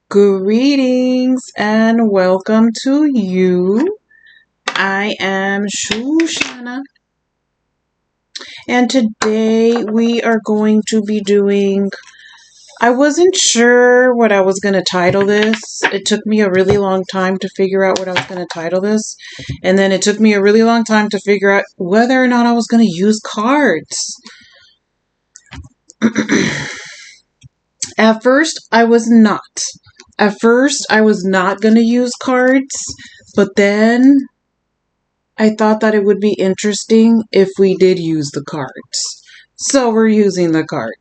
Greetings and welcome to you. I am Shoshana, and today we are going to be doing, I wasn't sure what I was going to title this. It took me a really long time to figure out what I was going to title this, and then it took me a really long time to figure out whether or not I was going to use cards. At first, I was not going to use cards, but then I thought that it would be interesting if we did use the cards. So we're using the cards.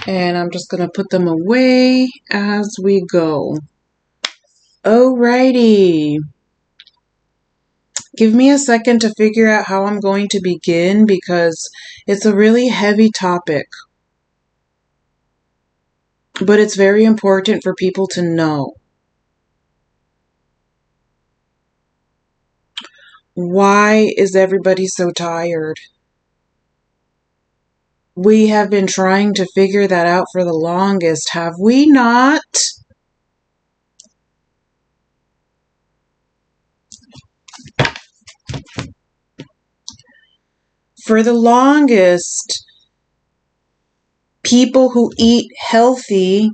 And I'm just going to put them away as we go. Alrighty. Give me a second to figure out how I'm going to begin because it's a really heavy topic. But it's very important for people to know. Why is everybody so tired? We have been trying to figure that out for the longest, have we not? For the longest, people who eat healthy,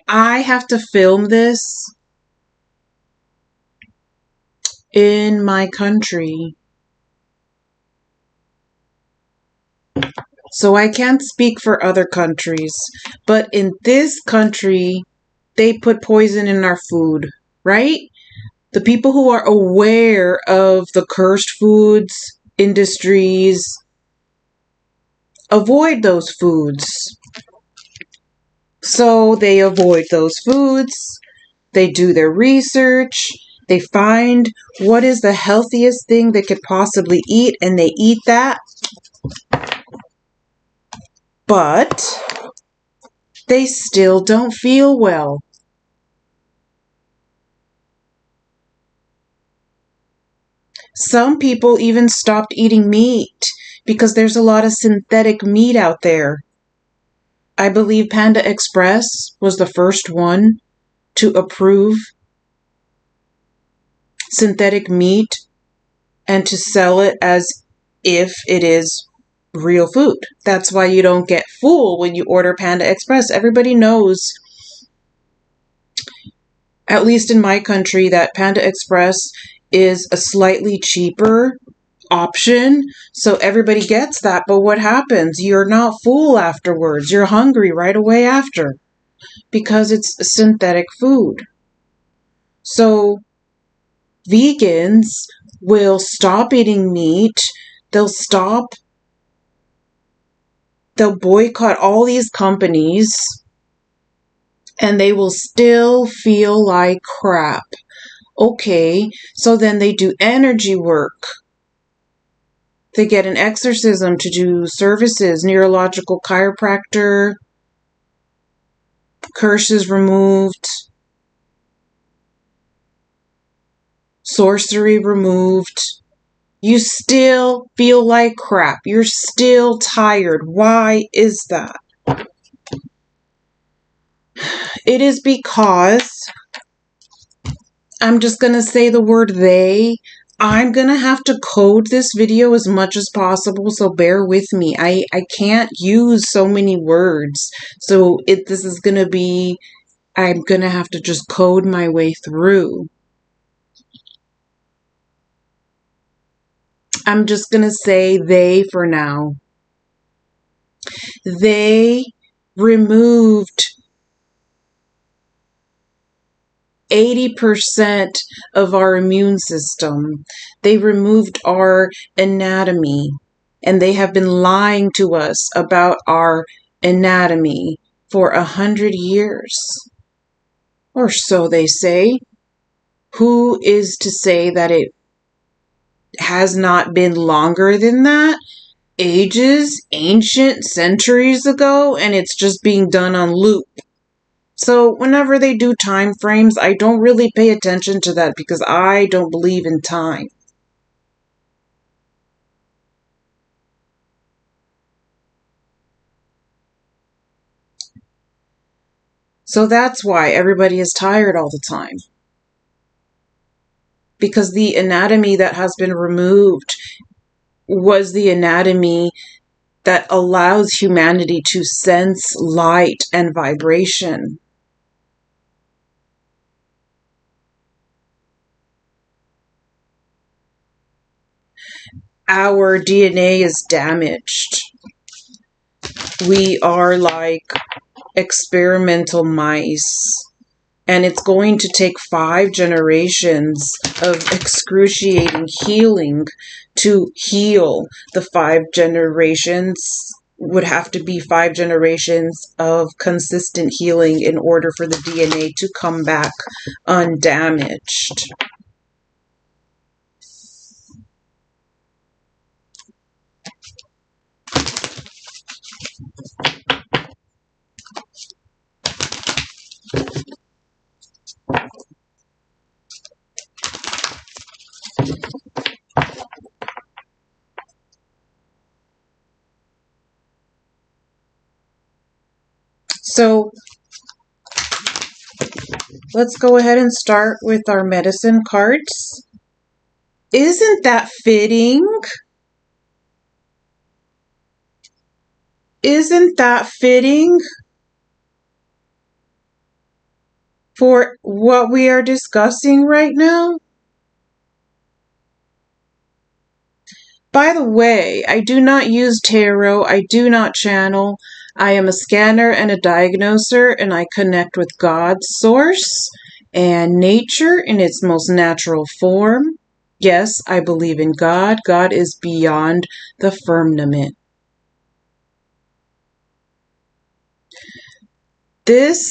I have to film this in my country. So I can't speak for other countries, but in this country, they put poison in our food, right? The people who are aware of the cursed foods industries avoid those foods. So they avoid those foods. They do their research. They find what is the healthiest thing they could possibly eat, and they eat that. But they still don't feel well. Some people even stopped eating meat because there's a lot of synthetic meat out there. I believe Panda Express was the first one to approve synthetic meat and to sell it as if it is real food. That's why you don't get full when you order Panda Express. Everybody knows, at least in my country, that Panda Express is a slightly cheaper option, so everybody gets that. But what happens? You're not full afterwards. You're hungry right away after because it's synthetic food. So vegans will stop eating meat. They'll boycott all these companies, and they will still feel like crap. Okay, so then they do energy work. They get an exorcism to do services, neurological chiropractor, curses removed, sorcery removed. You still feel like crap. You're still tired. Why is that? It is because, I'm just going to say the word they. I'm going to have to code this video as much as possible, so bear with me. I can't use so many words. So this is going to be, I'm going to have to just code my way through. I'm just going to say they for now. They removed 80% of our immune system. They removed our anatomy, and they have been lying to us about our anatomy for 100 years. Or so they say. Who is to say that it has not been longer than that? Ages, ancient, centuries ago, and it's just being done on loop. So whenever they do time frames, I don't really pay attention to that because I don't believe in time. So that's why everybody is tired all the time. Because the anatomy that has been removed was the anatomy that allows humanity to sense light and vibration. Our DNA is damaged. We are like experimental mice. And it's going to take 5 generations of excruciating healing to heal. The 5 generations would have to be 5 generations of consistent healing in order for the DNA to come back undamaged. So let's go ahead and start with our medicine cards. Isn't that fitting? Isn't that fitting for what we are discussing right now? By the way, I do not use tarot. I do not channel. I am a scanner and a diagnoser, and I connect with God's source and nature in its most natural form. Yes, I believe in God. God is beyond the firmament. This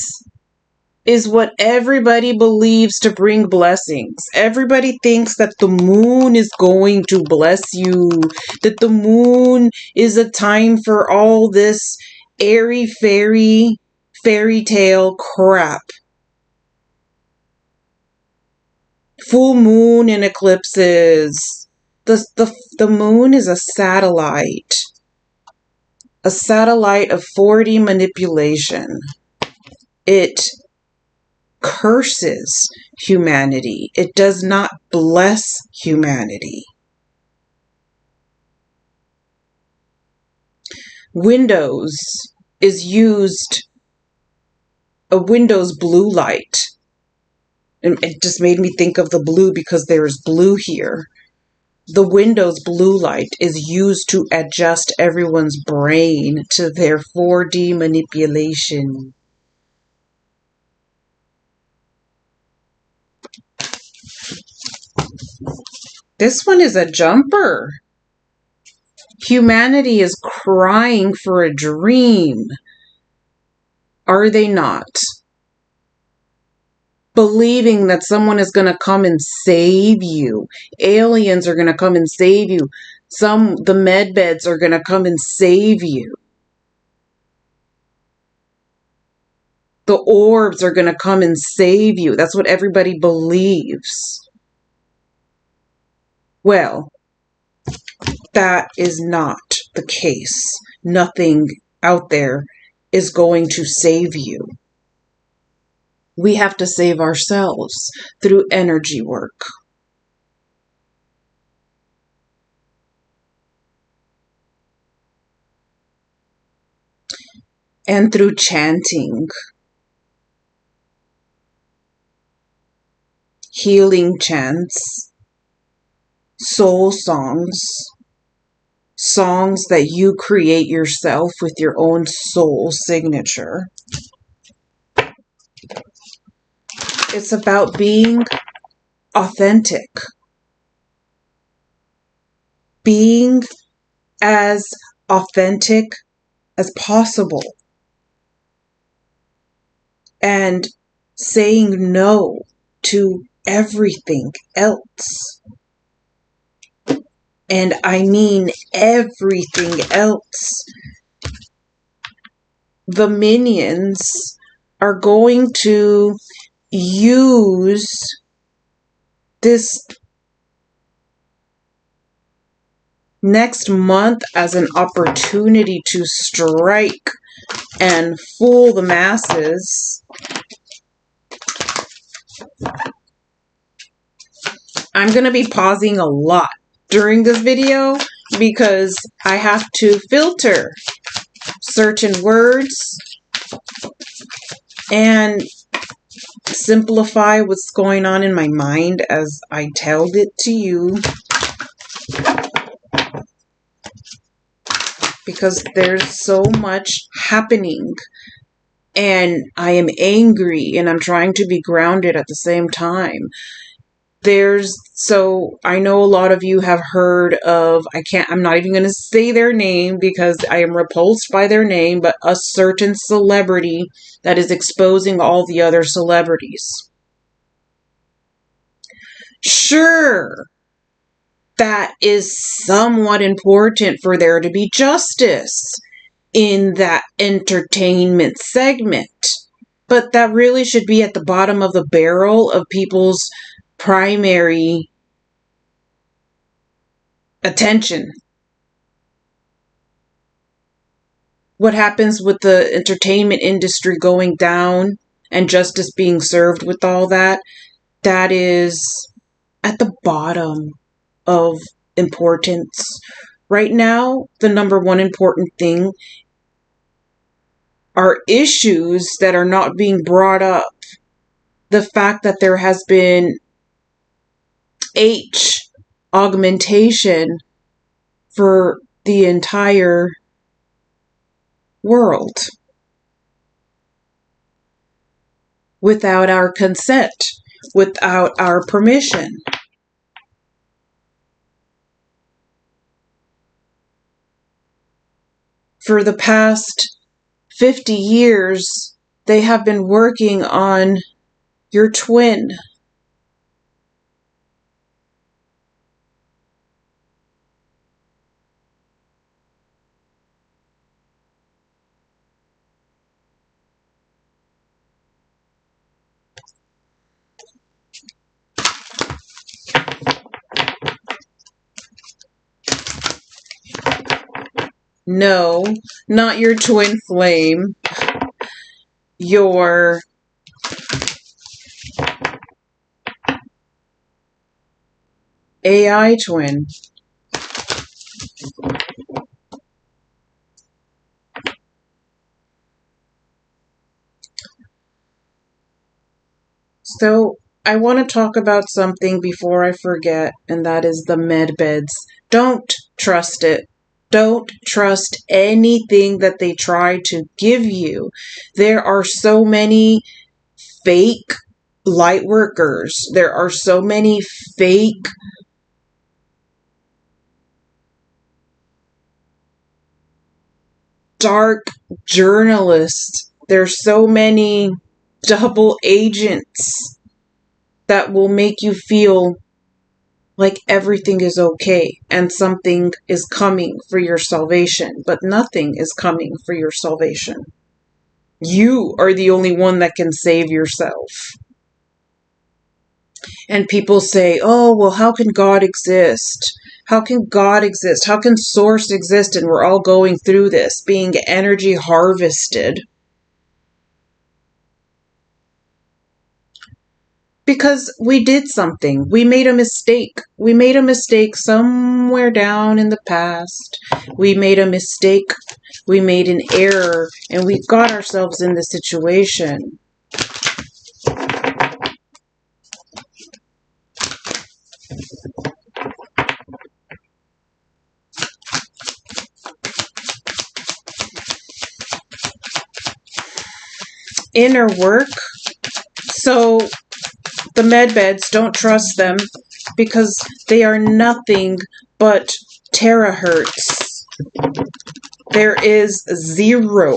is what everybody believes to bring blessings. Everybody thinks that the moon is going to bless you, that the moon is a time for all this airy fairy tale crap. Full moon and eclipses. The moon is a satellite of 4D manipulation. It curses humanity. It does not bless humanity. Windows is used, a Windows blue light. And it just made me think of the blue because there is blue here. The Windows blue light is used to adjust everyone's brain to their 4D manipulation. This one is a jumper. Humanity is crying for a dream. Are they not? Believing that someone is going to come and save you. Aliens are going to come and save you. The med beds are going to come and save you. The orbs are going to come and save you. That's what everybody believes. Well, that is not the case. Nothing out there is going to save you. We have to save ourselves through energy work. And through chanting. Healing chants. Soul songs. Songs that you create yourself with your own soul signature. It's about being authentic. Being as authentic as possible. And saying no to everything else. And I mean everything else. The minions are going to use this next month as an opportunity to strike and fool the masses. I'm going to be pausing a lot during this video because I have to filter certain words and simplify what's going on in my mind as I tell it to you, because there's so much happening and I am angry and I'm trying to be grounded at the same time. So I know a lot of you have heard of, I'm not even going to say their name because I am repulsed by their name, but a certain celebrity that is exposing all the other celebrities. Sure, that is somewhat important for there to be justice in that entertainment segment, but that really should be at the bottom of the barrel of people's primary attention. What happens with the entertainment industry going down and justice being served with all that, that is at the bottom of importance. Right now, the number one important thing are issues that are not being brought up. The fact that there has been augmentation for the entire world without our consent, without our permission. For the past 50 years, they have been working on your twin. No, not your twin flame. Your AI twin. So I want to talk about something before I forget, and that is the med beds. Don't trust it. Don't trust anything that they try to give you. There are so many fake light workers. There are so many fake dark journalists. There's so many double agents that will make you feel like everything is okay and something is coming for your salvation, but nothing is coming for your salvation. You are the only one that can save yourself. And people say, oh, well, how can God exist? How can God exist? How can Source exist? And we're all going through this, being energy harvested. Because we did something. We made a mistake. We made a mistake somewhere down in the past. We made a mistake. We made an error. And we got ourselves in this situation. Inner work. So the med beds, don't trust them because they are nothing but terahertz. There is zero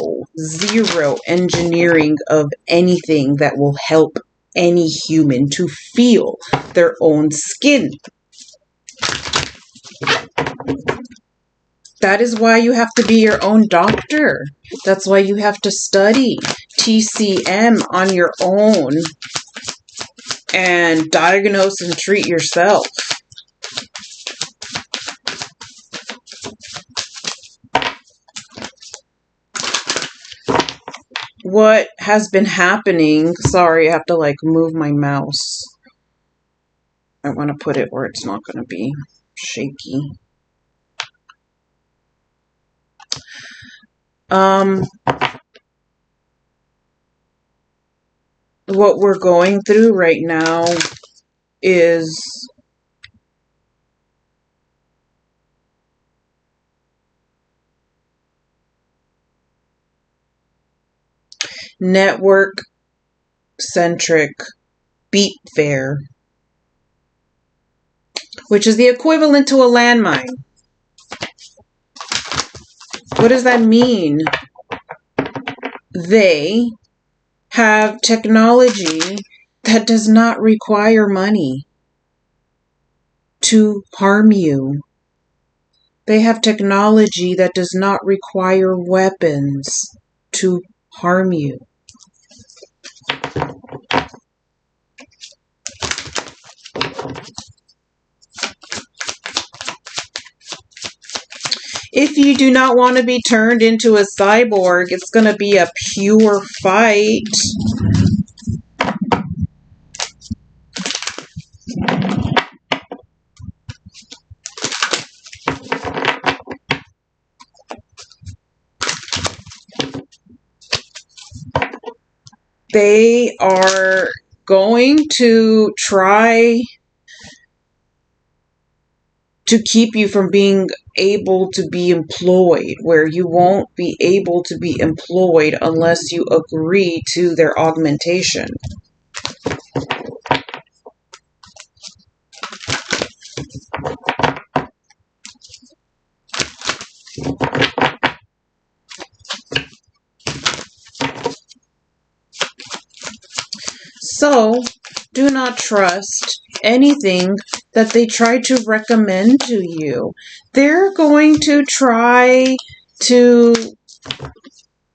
engineering of anything that will help any human to feel their own skin. That is why you have to be your own doctor. That's why you have to study TCM on your own and diagnose and treat yourself. What has been happening, sorry, I have to like move my mouse. I want to put it where it's not going to be shaky. What we're going through right now is network centric beat fair, which is the equivalent to a landmine. What does that mean? They have technology that does not require money to harm you. They have technology that does not require weapons to harm you. If you do not want to be turned into a cyborg, it's going to be a pure fight. They are going to try to keep you from being able to be employed, where you won't be able to be employed unless you agree to their augmentation. So, do not trust anything that they try to recommend to you. They're going to try to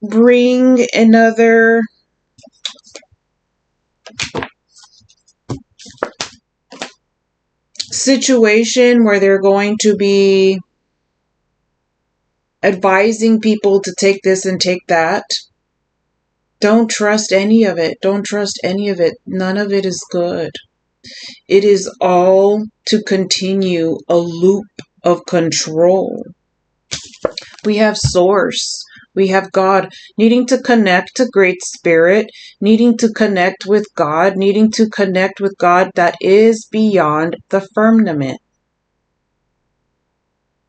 bring another situation where they're going to be advising people to take this and take that. Don't trust any of it. Don't trust any of it. None of it is good. It is all to continue a loop of control. We have Source. We have God needing to connect to Great Spirit, needing to connect with God, needing to connect with God that is beyond the firmament.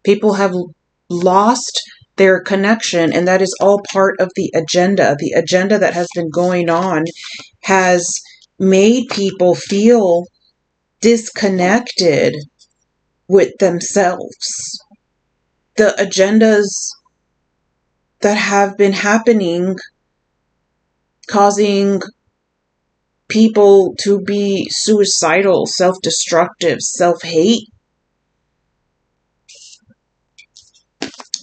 People have lost their connection, and that is all part of the agenda. The agenda that has been going on has made people feel disconnected with themselves. The agendas that have been happening, causing people to be suicidal, self-destructive, self-hate,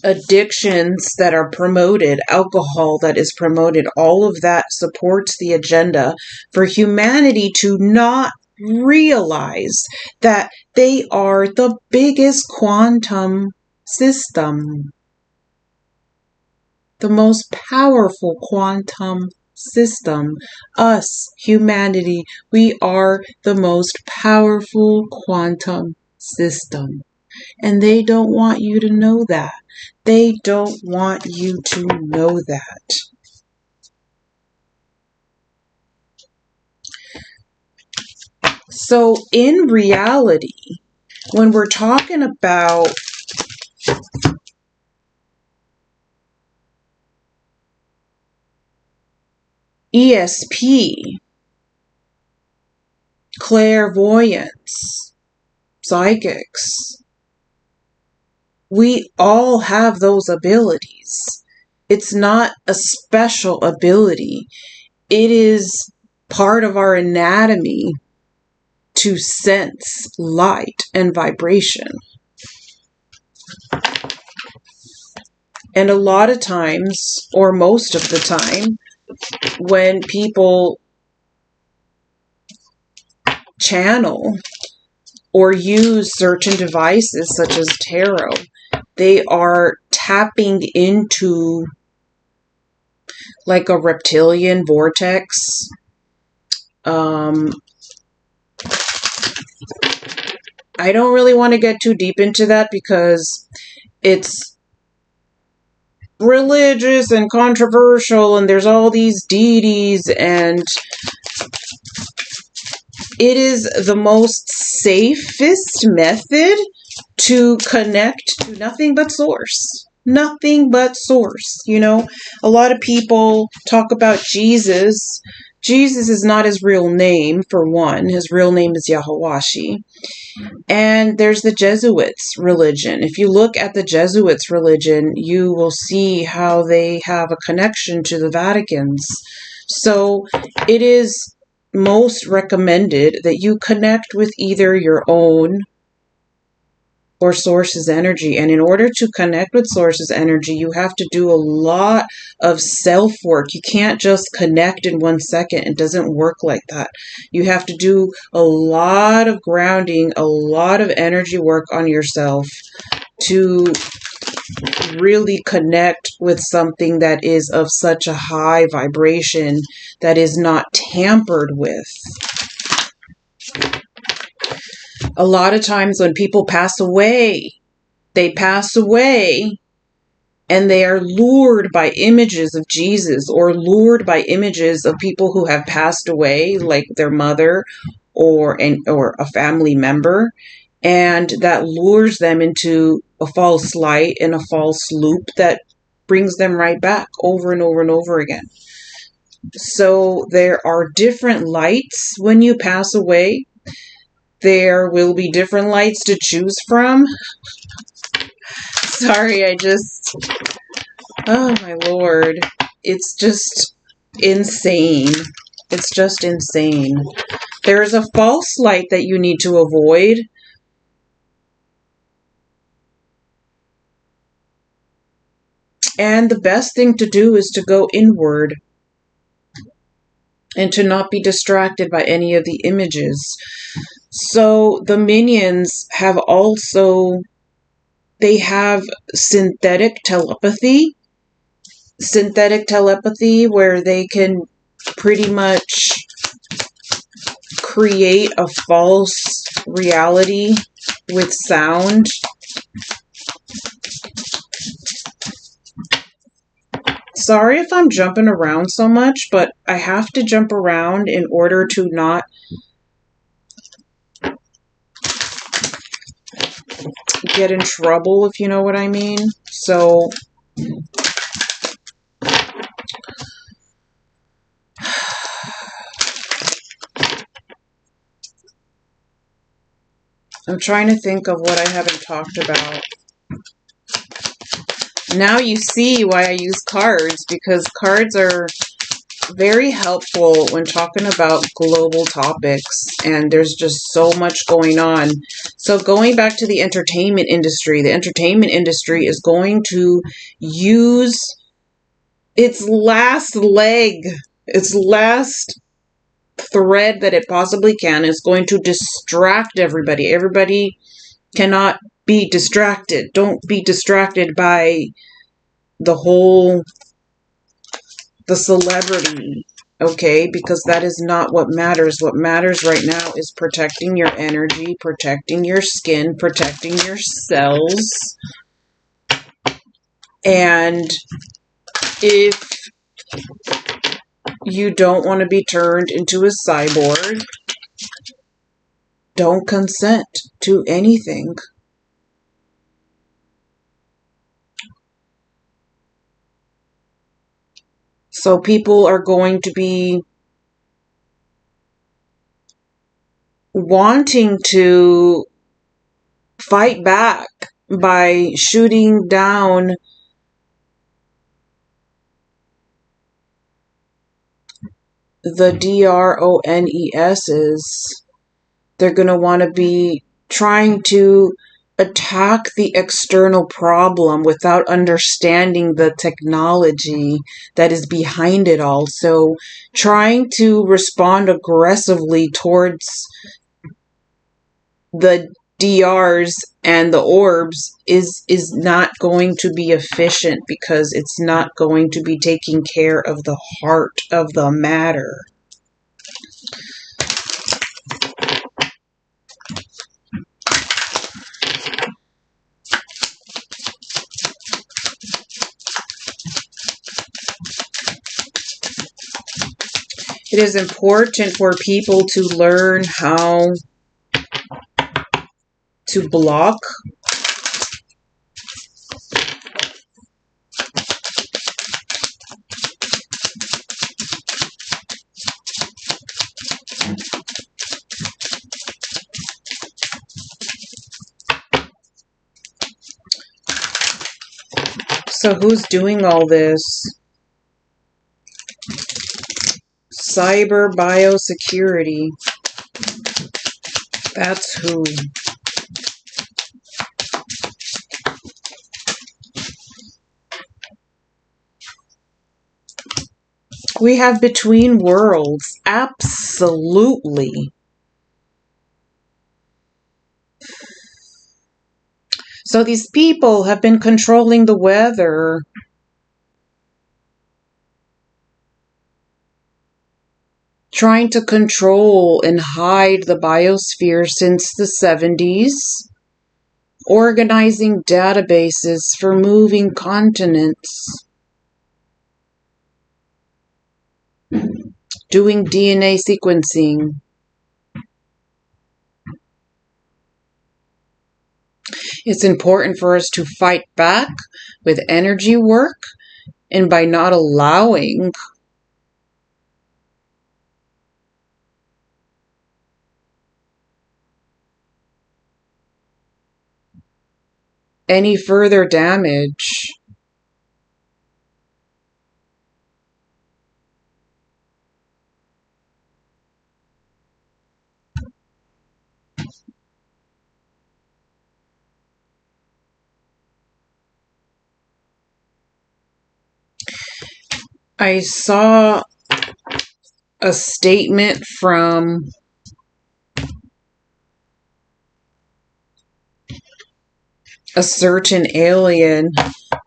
addictions that are promoted, alcohol that is promoted, all of that supports the agenda for humanity to not realize that they are the biggest quantum system, the most powerful quantum system. Us, humanity, we are the most powerful quantum system. And they don't want you to know that. They don't want you to know that. So in reality, when we're talking about ESP, clairvoyance, psychics, we all have those abilities. It's not a special ability. It is part of our anatomy to sense light and vibration. And a lot of times, or most of the time, when people channel or use certain devices such as tarot, they are tapping into like a reptilian vortex. I don't really want to get too deep into that because it's religious and controversial, and there's all these deities, and it is the most safest method to connect to nothing but source. Nothing but source. You know, a lot of people talk about Jesus. Jesus is not his real name, for one. His real name is Yahawashi. And there's the Jesuits religion. If you look at the Jesuits religion, you will see how they have a connection to the Vatican's. So it is most recommended that you connect with either your own or source's energy. And in order to connect with source's energy, you have to do a lot of self-work. You can't just connect in 1 second. It doesn't work like that. You have to do a lot of grounding, a lot of energy work on yourself to really connect with something that is of such a high vibration that is not tampered with. A lot of times when people pass away, they pass away and they are lured by images of Jesus or lured by images of people who have passed away, like their mother or a family member, and that lures them into a false light and a false loop that brings them right back over and over and over again. So there are different lights when you pass away. There will be different lights to choose from. Sorry, oh my Lord. It's just insane. It's just insane. There is a false light that you need to avoid. And the best thing to do is to go inward and to not be distracted by any of the images. So the minions have they have synthetic telepathy where they can pretty much create a false reality with sound. Sorry if I'm jumping around so much, but I have to jump around in order to not get in trouble, if you know what I mean. So I'm trying to think of what I haven't talked about. Now you see why I use cards, because cards are very helpful when talking about global topics, and there's just so much going on. So going back to the entertainment industry is going to use its last leg, its last thread that it possibly can. Is going to distract everybody. Everybody cannot be distracted. Don't be distracted by the celebrity, okay? Because that is not what matters. What matters right now is protecting your energy, protecting your skin, protecting your cells. And if you don't want to be turned into a cyborg, don't consent to anything. So people are going to be wanting to fight back by shooting down the DRONESs. They're going to want to be trying to attack the external problem without understanding the technology that is behind it all. So trying to respond aggressively towards the DRs and the orbs is not going to be efficient, because it's not going to be taking care of the heart of the matter. It is important for people to learn how to block So who's doing all this? Cyber biosecurity. That's who. We have between worlds. Absolutely. So these people have been controlling the weather. Trying to control and hide the biosphere since the 70s. Organizing databases for moving continents. Doing DNA sequencing. It's important for us to fight back with energy work and by not allowing any further damage. I saw a statement from a certain alien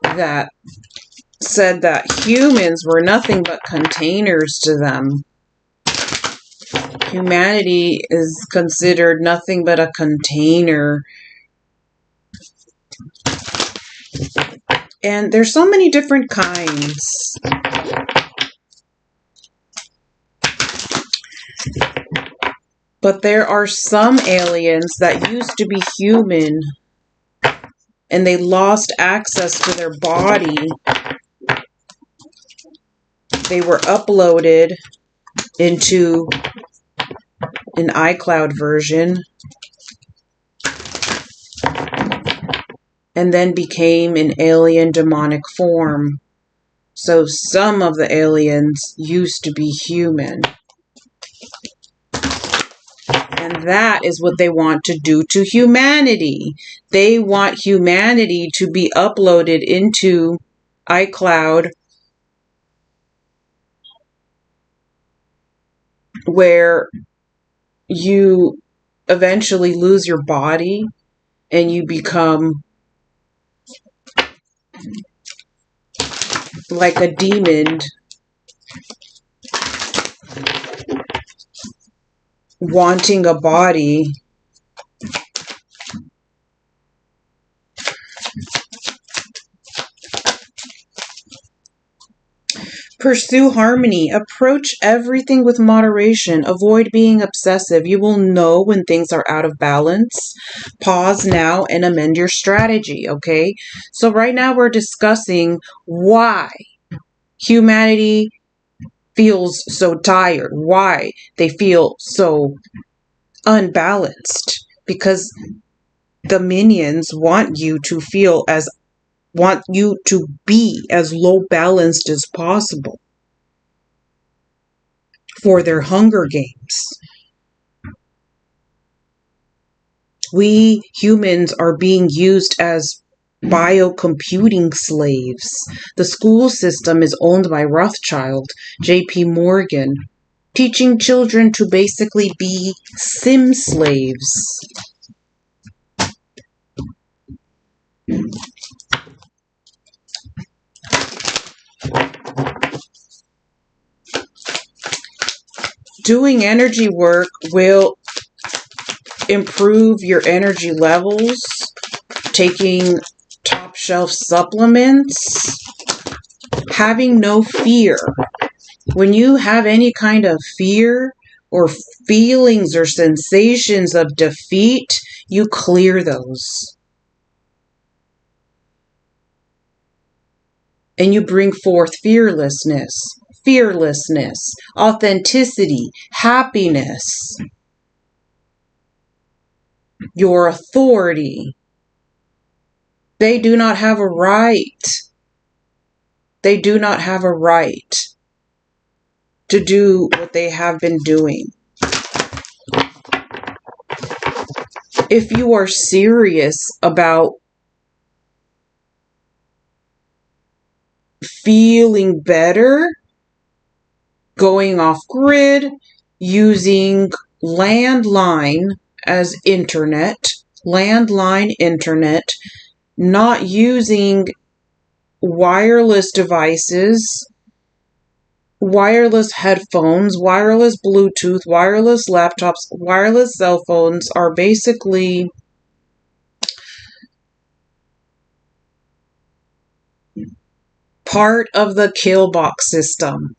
that said that humans were nothing but containers to them. Humanity is considered nothing but a container. And there's so many different kinds. But there are some aliens that used to be human and they lost access to their body. They were uploaded into an iCloud version and then became an alien demonic form. So some of the aliens used to be human. And that is what they want to do to humanity. They want humanity to be uploaded into iCloud, where you eventually lose your body and you become like a demon wanting a body. Pursue harmony. Approach everything with moderation. Avoid being obsessive. You will know when things are out of balance. Pause now and amend your strategy, okay? So right now we're discussing why humanity feels so tired, why they feel so unbalanced, because the minions want you to be as low balanced as possible for their Hunger Games. We humans are being used as biocomputing slaves. The school system is owned by Rothschild, J.P. Morgan, teaching children to basically be sim slaves. Doing energy work will improve your energy levels. Taking top shelf supplements. Having no fear. When you have any kind of fear or feelings or sensations of defeat, you clear those. And you bring forth fearlessness, authenticity, happiness, your authority. They do not have a right. They do not have a right to do what they have been doing. If you are serious about feeling better, going off grid, using landline as internet, not using wireless devices, wireless headphones, wireless Bluetooth, wireless laptops, wireless cell phones are basically part of the kill box system.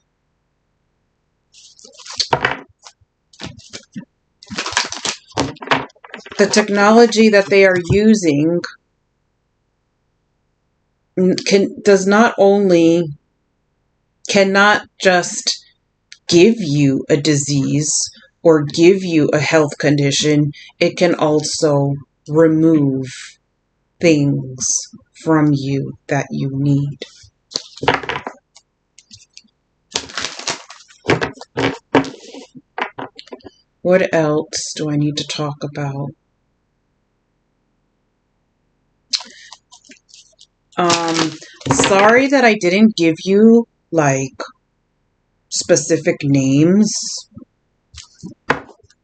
The technology that they are using cannot just give you a disease or give you a health condition. It can also remove things from you that you need. What else do I need to talk about? Sorry that I didn't give you like specific names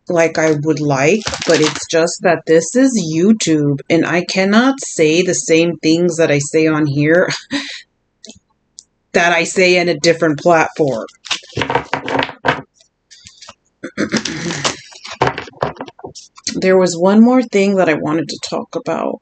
like I would like, but it's just that this is YouTube and I cannot say the same things that I say on here that I say in a different platform. There was one more thing that I wanted to talk about.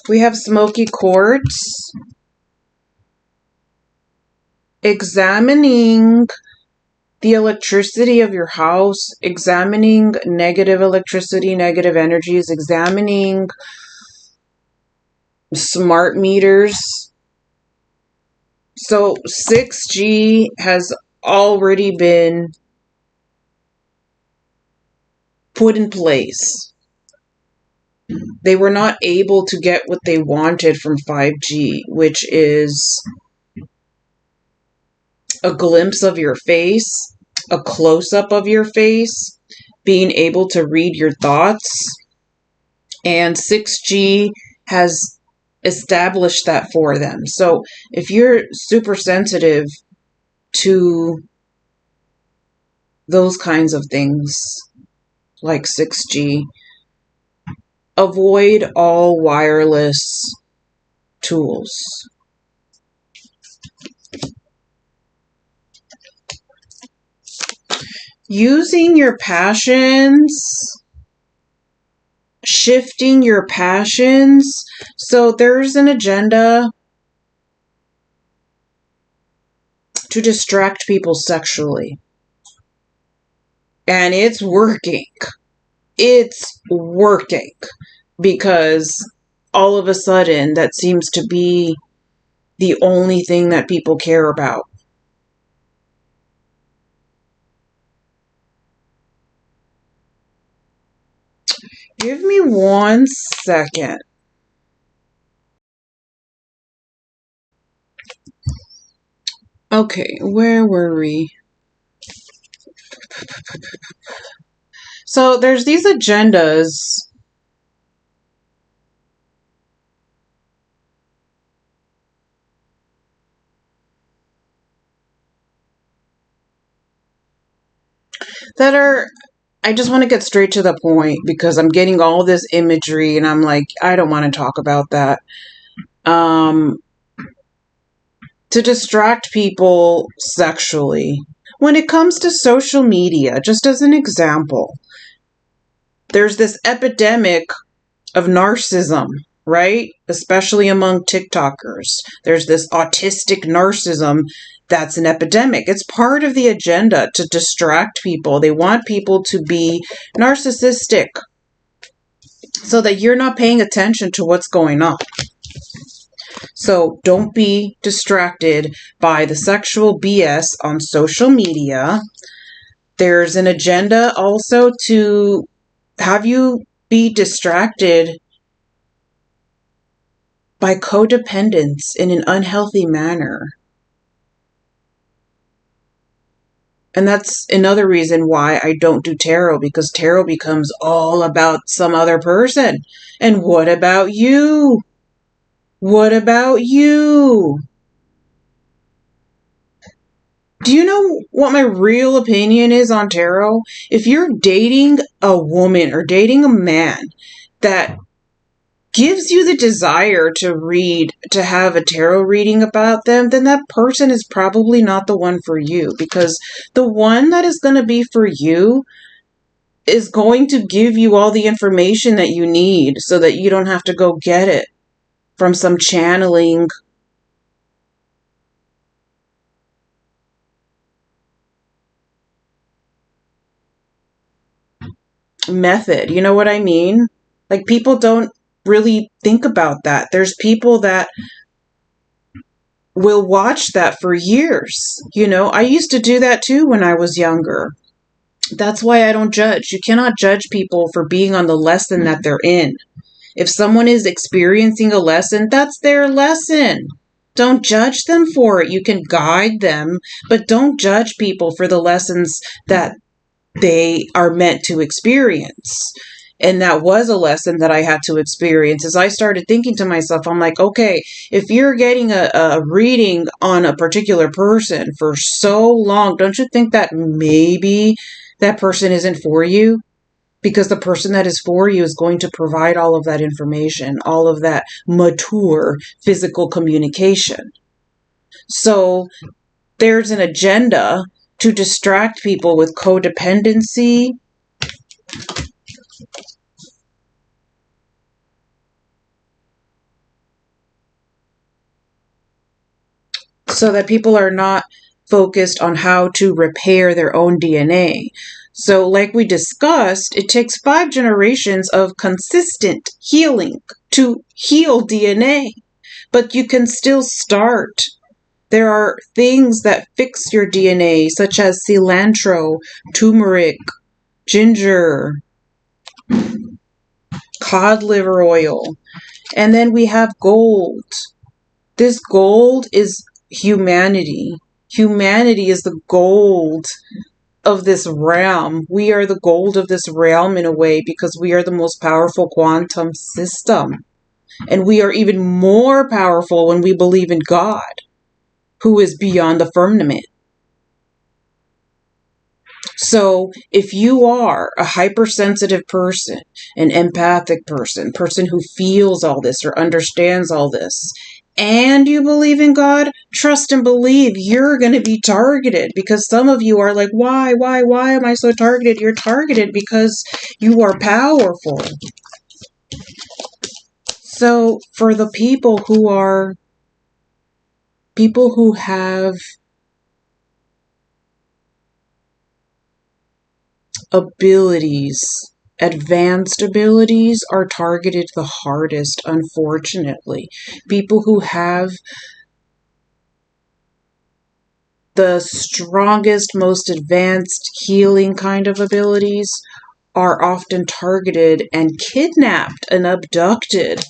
We have smoky quartz. Examining the electricity of your house, examining negative electricity, negative energies, examining smart meters. So 6G has already been put in place. They were not able to get what they wanted from 5G, which is a glimpse of your face, a close-up of your face, being able to read your thoughts. And 6G has established that for them. So if you're super sensitive to those kinds of things, like 6G, avoid all wireless tools. Using your passions, shifting your passions. So there's an agenda to distract people sexually. And it's working. It's working. Because all of a sudden, that seems to be the only thing that people care about. Give me 1 second. Okay, where were we? So there's these agendas that are, I just want to get straight to the point because I'm getting all this imagery and I'm like, I don't want to talk about that. To distract people sexually. When it comes to social media, just as an example, there's this epidemic of narcissism, right? Especially among TikTokers. There's this autistic narcissism that's an epidemic. It's part of the agenda to distract people. They want people to be narcissistic so that you're not paying attention to what's going on. So don't be distracted by the sexual BS on social media. There's an agenda also to have you be distracted by codependence in an unhealthy manner. And that's another reason why I don't do tarot, because tarot becomes all about some other person. And what about you? What about you? Do you know what my real opinion is on tarot? If you're dating a woman or dating a man that gives you the desire to read, to have a tarot reading about them, then that person is probably not the one for you, because the one that is going to be for you is going to give you all the information that you need so that you don't have to go get it from some channeling method. You know what I mean? Like, people don't really think about that. There's people that will watch that for years. You know, I used to do that too when I was younger. That's why I don't judge. You cannot judge people for being on the lesson that they're in. If someone is experiencing a lesson, that's their lesson. Don't judge them for it. You can guide them, but don't judge people for the lessons that they are meant to experience. And that was a lesson that I had to experience. As I started thinking to myself, I'm like, okay, if you're getting a reading on a particular person for so long, don't you think that maybe that person isn't for you? Because the person that is for you is going to provide all of that information, all of that mature physical communication. So there's an agenda to distract people with codependency, so that people are not focused on how to repair their own DNA. So, like we discussed, it takes 5 generations of consistent healing to heal DNA, but you can still start. There are things that fix your DNA, such as cilantro, turmeric, ginger, cod liver oil. And then we have gold. This gold is humanity. Humanity is the gold of this realm. We are the gold of this realm in a way because we are the most powerful quantum system. And we are even more powerful when we believe in God, who is beyond the firmament. So if you are a hypersensitive person, an empathic person who feels all this or understands all this, and you believe in God, trust and believe you're going to be targeted, because some of you are like, why am I so targeted? You're targeted because you are powerful. So for the people who have abilities, advanced abilities are targeted the hardest, unfortunately. People who have the strongest, most advanced healing kind of abilities are often targeted and kidnapped and abducted.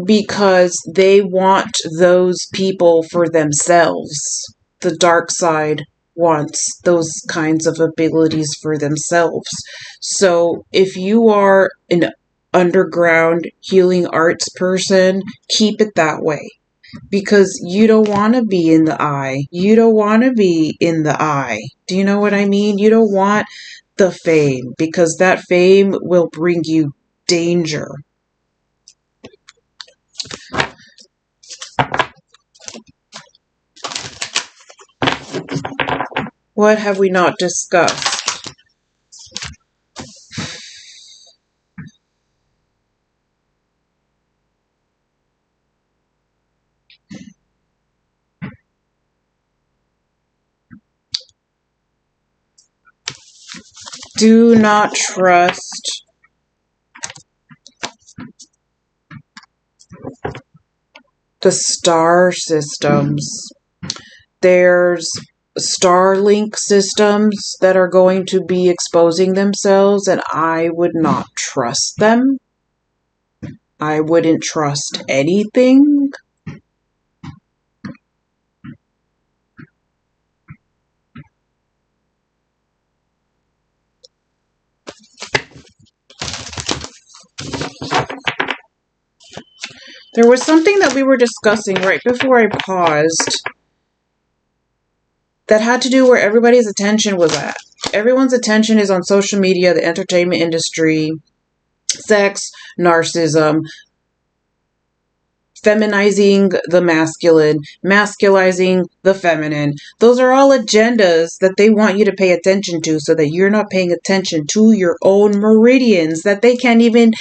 because they want those people for themselves. The dark side wants those kinds of abilities for themselves. So if you are an underground healing arts person, keep it that way. Because you don't want to be in the eye. You don't want to be in the eye. Do you know what I mean? You don't want the fame, because that fame will bring you danger. What have we not discussed? Do not trust the star systems. There's Starlink systems that are going to be exposing themselves, and I would not trust them. I wouldn't trust anything. There was something that we were discussing right before I paused that had to do where everybody's attention was at. Everyone's attention is on social media, the entertainment industry, sex, narcissism, feminizing the masculine, masculizing the feminine. Those are all agendas that they want you to pay attention to, so that you're not paying attention to your own meridians that they can't even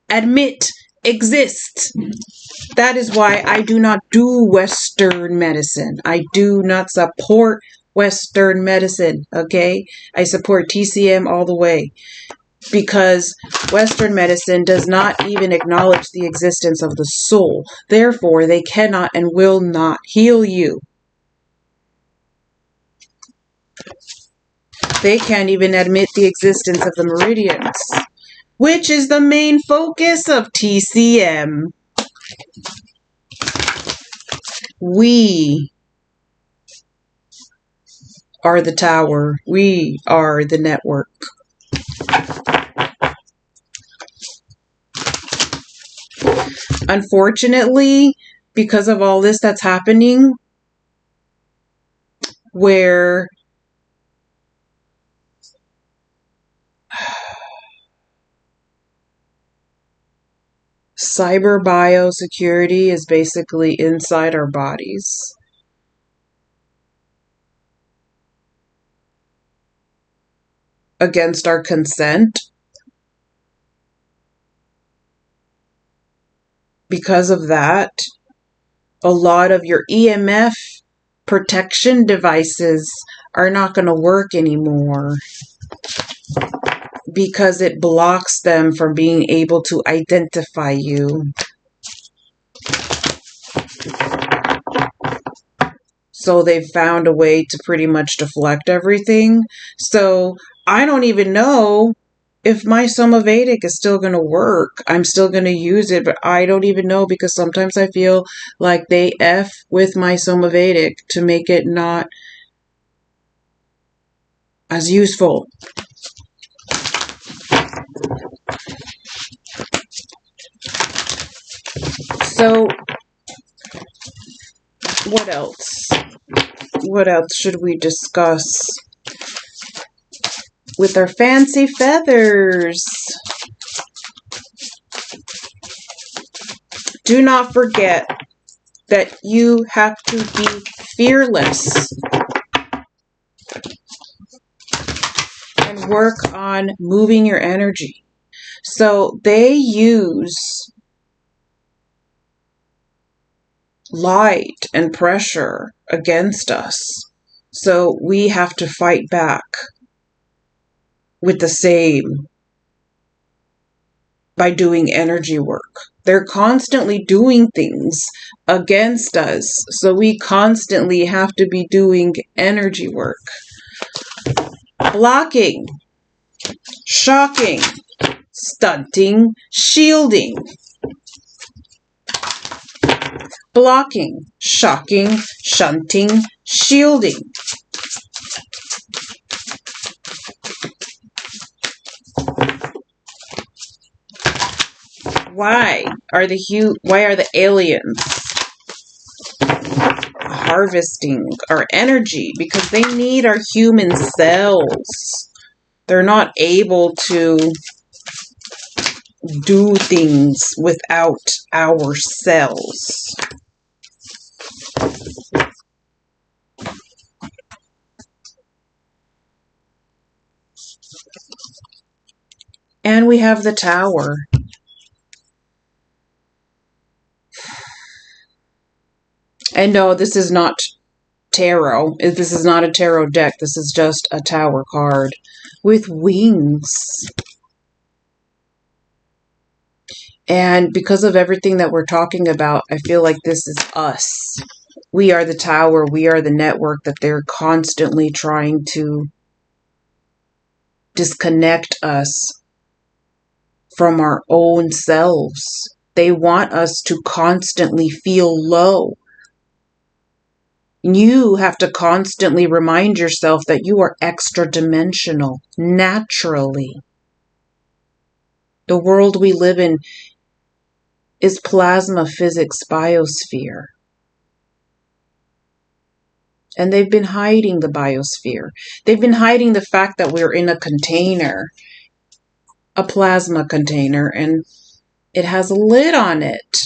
admit exist. That is why I do not do Western medicine. I do not support Western medicine, okay? I support TCM all the way. Because Western medicine does not even acknowledge the existence of the soul. Therefore, they cannot and will not heal you. They can't even admit the existence of the meridians, which is the main focus of TCM. We are the tower. We are the network. Unfortunately, because of all this that's happening, where cyber biosecurity is basically inside our bodies. Against our consent. Because of that, a lot of your EMF protection devices are not going to work anymore, because it blocks them from being able to identify you. So they've found a way to pretty much deflect everything. So I don't even know if my Somavedic is still going to work. I'm still going to use it, but I don't even know, because sometimes I feel like they F with my Somavedic to make it not as useful. So, what else? What else should we discuss? With our fancy feathers. Do not forget that you have to be fearless and work on moving your energy. So they use light and pressure against us. So we have to fight back with the same by doing energy work. They're constantly doing things against us, so we constantly have to be doing energy work. Blocking, shocking, stunting, shielding. blocking, shocking, shunting, shielding. Why are the aliens harvesting our energy? Because they need our human cells. They're not able to do things without our cells. And we have the Tower. And no, this is not tarot. This is not a tarot deck. This is just a Tower card with wings. And because of everything that we're talking about, I feel like this is us. We are the Tower. We are the network that they're constantly trying to disconnect us from our own selves. They want us to constantly feel low. You have to constantly remind yourself that you are extra dimensional naturally. The world we live in is plasma physics biosphere. And they've been hiding the biosphere. They've been hiding the fact that we're in a container, a plasma container, and it has a lid on it.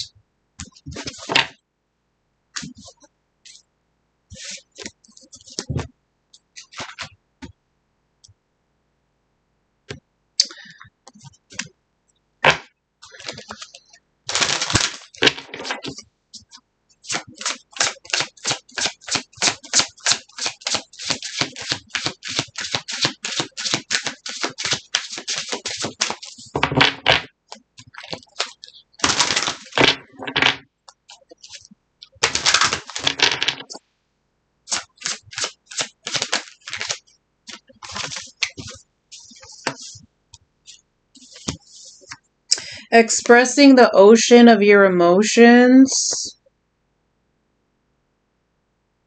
Expressing the ocean of your emotions.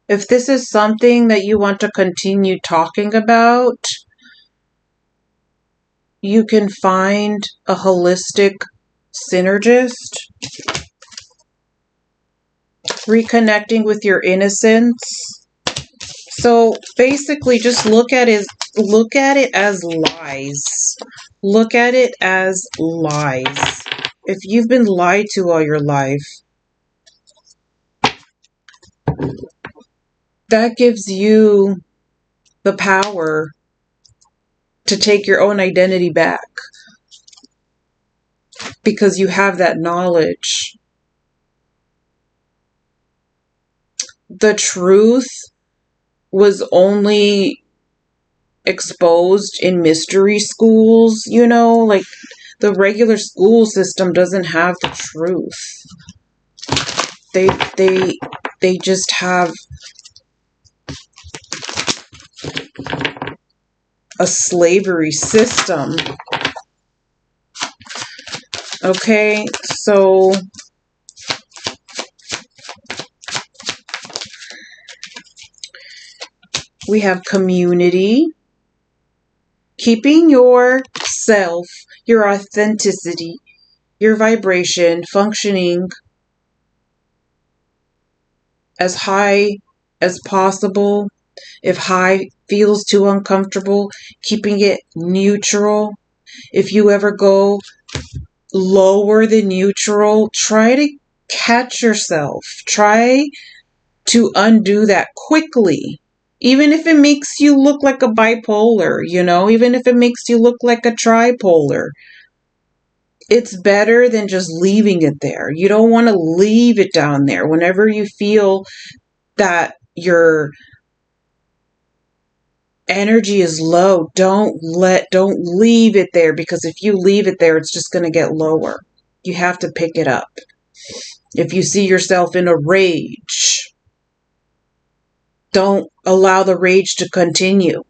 If this is something that you want to continue talking about, you can find a holistic synergist. Reconnecting with your innocence. So basically just look at it as lies. Look at it as lies. If you've been lied to all your life, that gives you the power to take your own identity back. Because you have that knowledge. The truth was only exposed in mystery schools, you know, like the regular school system doesn't have the truth. They just have a slavery system. Okay, so we have community. Keeping yourself, your authenticity, your vibration functioning as high as possible. If high feels too uncomfortable, keeping it neutral. If you ever go lower than neutral, try to catch yourself. Try to undo that quickly. Even if it makes you look like a bipolar, you know, even if it makes you look like a tripolar. It's better than just leaving it there. You don't want to leave it down there. Whenever you feel that your energy is low, don't leave it there, because if you leave it there, it's just going to get lower. You have to pick it up. If you see yourself in a rage, don't allow the rage to continue.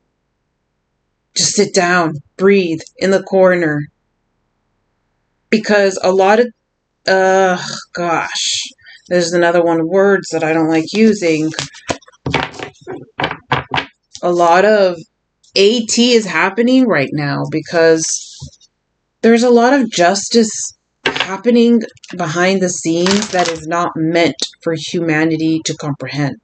Just sit down, breathe in the corner. Because a lot of, There's another one of words that I don't like using. A lot of AT is happening right now because there's a lot of justice happening behind the scenes that is not meant for humanity to comprehend.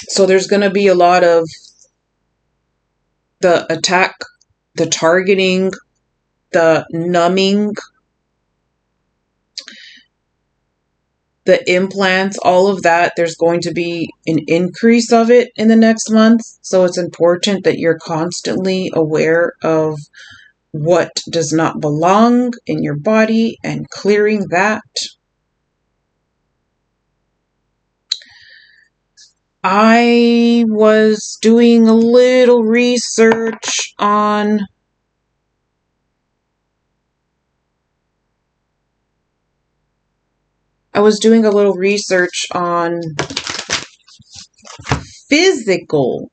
So there's going to be a lot of the attack, the targeting, the numbing, the implants, all of that. There's going to be an increase of it in the next month. So it's important that you're constantly aware of what does not belong in your body and clearing that. I was doing a little research on physical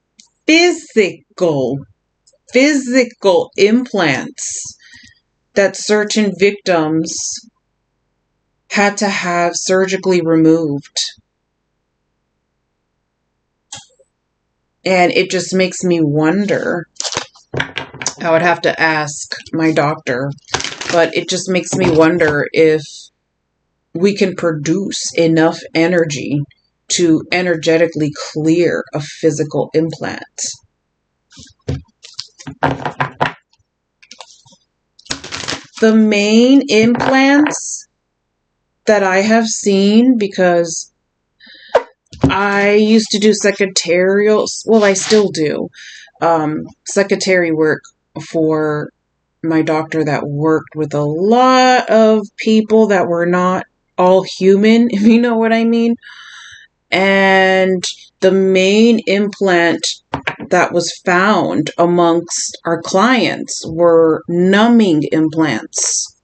implants that certain victims had to have surgically removed. And it just makes me wonder. I would have to ask my doctor, but it just makes me wonder if we can produce enough energy to energetically clear a physical implant. The main implants that I have seen, because I used to do secretarial, well, I still do, secretary work for my doctor that worked with a lot of people that were not all human, if you know what I mean. And the main implant that was found amongst our clients were numbing implants.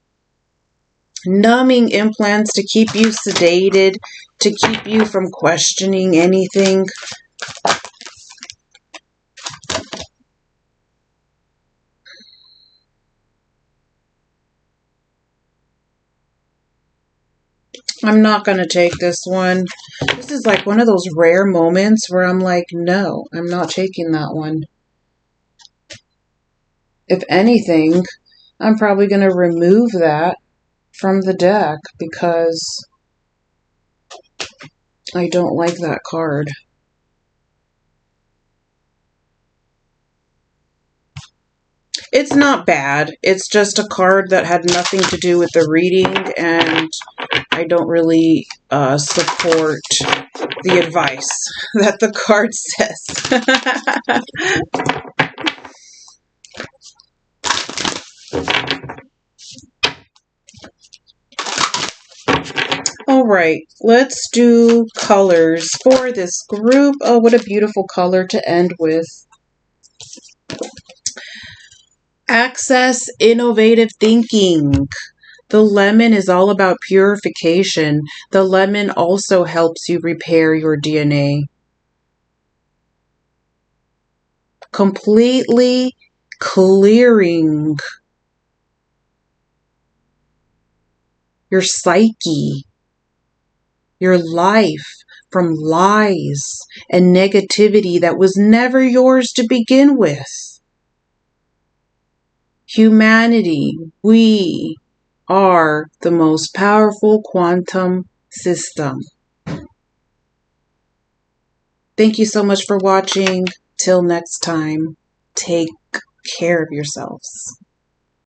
Numbing implants to keep you sedated, to keep you from questioning anything. I'm not going to take this one. This is like one of those rare moments where I'm like, no, I'm not taking that one. If anything, I'm probably going to remove that from the deck because I don't like that card. It's not bad. It's just a card that had nothing to do with the reading, and I don't really support the advice that the card says. All right, let's do colors for this group. Oh, what a beautiful color to end with. Access innovative thinking. The lemon is all about purification. The lemon also helps you repair your DNA. Completely clearing your psyche, your life from lies and negativity that was never yours to begin with. Humanity, we are the most powerful quantum system. Thank you so much for watching. Till next time, take care of yourselves.